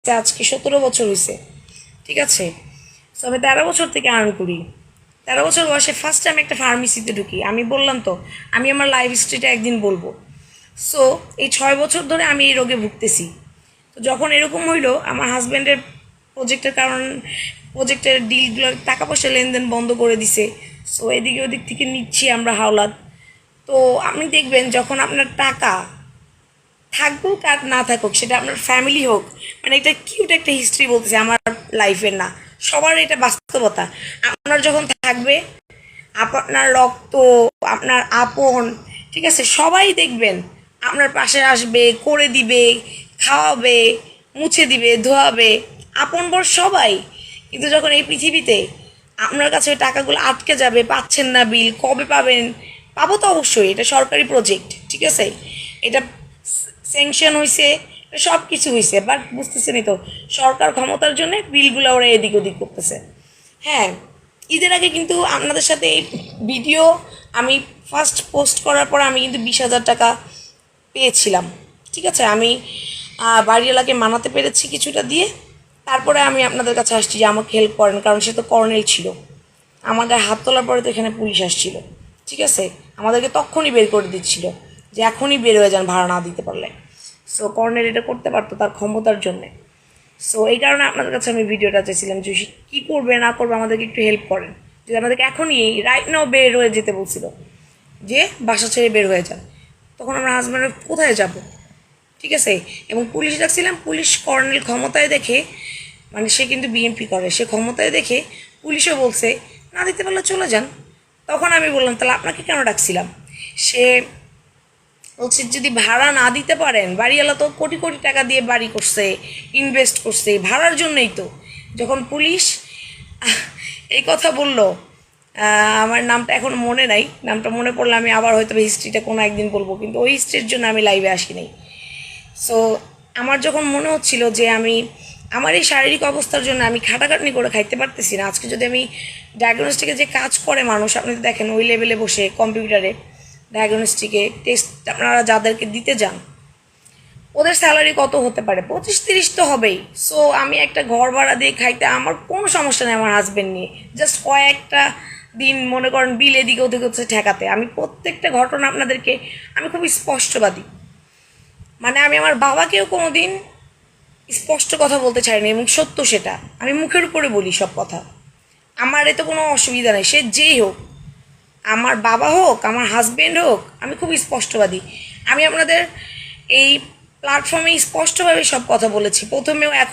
আজকে 17 বছর হয়েছে, ঠিক আছে। তো আমি 13 বছর থেকে আর্ন করি। 13 বছর বয়সে ফার্স্ট টাইম একটা ফার্মেসিতে ঢুকি। আমি বললাম তো, আমি আমার লাইফ হিস্ট্রিটা একদিন বলবো। সো এই 6 বছর ধরে আমি এই রোগে ভুগতেছি। তো যখন এরকম হইলো, আমার হাজব্যান্ডের প্রজেক্টের কারণ, প্রজেক্টের ডিলগুলো, টাকা পয়সা লেনদেন বন্ধ করে দিছে। সো এদিকে ওদিক থেকে নিচ্ছি আমরা হাওলাত। তো আপনি দেখবেন যখন আপনার টাকা থাকুক আর না থাকুক, সেটা আপনার ফ্যামিলি হোক, মানে এটা কিউট একটা হিস্ট্রি বলতেছে আমার লাইফের না, সবার এটা বাস্তবতা। আপনার যখন থাকবে, আপনার রক্ত, আপনার আপন, ঠিক আছে, সবাই দেখবেন আপনার পাশে আসবে, করে দিবে, খাওয়াবে, মুছে দিবে, ধোয়াবে, আপন বর সবাই। কিন্তু যখন এই পৃথিবীতে আপনার কাছে ওই টাকাগুলো আটকে যাবে, পাচ্ছেন না, বিল কবে পাবেন, পাবো তো অবশ্যই, এটা সরকারি প্রজেক্ট, ঠিক আছে, এটা স্যাংশন হয়েছে, সব কিছু হয়েছে, বাট বুঝতেছেনই তো, সরকার ক্ষমতার জন্য বিলগুলো ওরা এদিক ওদিক করতেছে। হ্যাঁ, ঈদের আগে কিন্তু আপনাদের সাথে এই ভিডিও আমি ফার্স্ট পোস্ট করার পর আমি কিন্তু 20,000 টাকা পেয়েছিলাম, ঠিক আছে। আমি বাড়িওয়ালাকে মানাতে পেরেছি কিছুটা দিয়ে। তারপরে আমি আপনাদের কাছে আসছি যে আমাকে হেল্প করেন, কারণ সে তো কর্নেল ছিল। আমার গায়ে হাত তোলার পরে তো এখানে পুলিশ আসছিল, ঠিক আছে, আমাদেরকে তখনই বের করে দিচ্ছিল যে এখনই বের হয়ে যান ভাড়া না দিতে পারলে। সো কর্নেল এটা করতে পারতো তার ক্ষমতার জন্যে। সো এই কারণে আপনাদের কাছে আমি ভিডিওটা চাইছিলাম যে কী করবে না করবে আমাদেরকে একটু হেল্প করেন। যদি আমাদেরকে এখনই রাইট নাও বের হয়ে যেতে বলছিল, যে বাসা ছেড়ে বের হয়ে যান, তখন আমরা হাজব্যান্ডের কোথায় যাব, ঠিক আছে। এবং পুলিশ ডাকছিলাম, পুলিশ কর্নেল ক্ষমতায় দেখে, মানে সে কিন্তু বিএমপি করে, সে ক্ষমতায় দেখে পুলিশও বলছে না দিতে পারলে চলে যান। তখন আমি বললাম তাহলে আপনাকে কেন ডাকছিলাম। সে বলছে যদি ভাড়া না দিতে পারেন, বাড়িওয়ালা তো কোটি কোটি টাকা দিয়ে বাড়ি করছে, ইনভেস্ট করছে, ভাড়ার জন্যই তো। যখন পুলিশ এই কথা বলল, আমার নামটা এখন মনে নাই, নামটা মনে পড়লে আমি আবার হয়তো হিস্ট্রিটা কোনো একদিন বলবো, কিন্তু ওই হিস্ট্রির জন্য আমি লাইভে আসি নাই। সো আমার যখন মনে হচ্ছিল যে আমি আমার এই শারীরিক অবস্থার জন্য আমি খাটাখাটনি করে খাইতে পারতেছি না, আজকে যদি আমি ডায়াগনস্টিকে যে কাজ করে মানুষ, আপনি তো দেখেন ওই লেভেলে বসে কম্পিউটারে ডায়াগনস্টিকে টেস্ট আপনারা যাদেরকে দিতে যান, ওদের স্যালারি কত হতে পারে, 25-30 তো হবেই। সো আমি একটা ঘর ভাড়া দিয়ে খাইতে আমার কোনো সমস্যা নেই আমার হাজব্যান্ড নিয়ে, জাস্ট কয়েকটা দিন মনে করেন বিল এদিকে ওদিকে হচ্ছে ঠেকাতে। আমি প্রত্যেকটা ঘটনা আপনাদেরকে, আমি খুবই স্পষ্টবাদী, মানে আমি আমার বাবাকেও কোনো দিন স্পষ্ট কথা বলতে চাইনি, এবং সত্য সেটা আমি মুখের উপরে বলি সব কথা। আমার এতে কোনো অসুবিধা নেই, সে যেই হোক, আমার বাবা হোক, আমার হাজব্যান্ড হোক, আমি খুব স্পষ্টবাদী। আমি আপনাদের এই প্ল্যাটফর্মে স্পষ্টভাবে সব কথা বলেছি, প্রথমেও এখন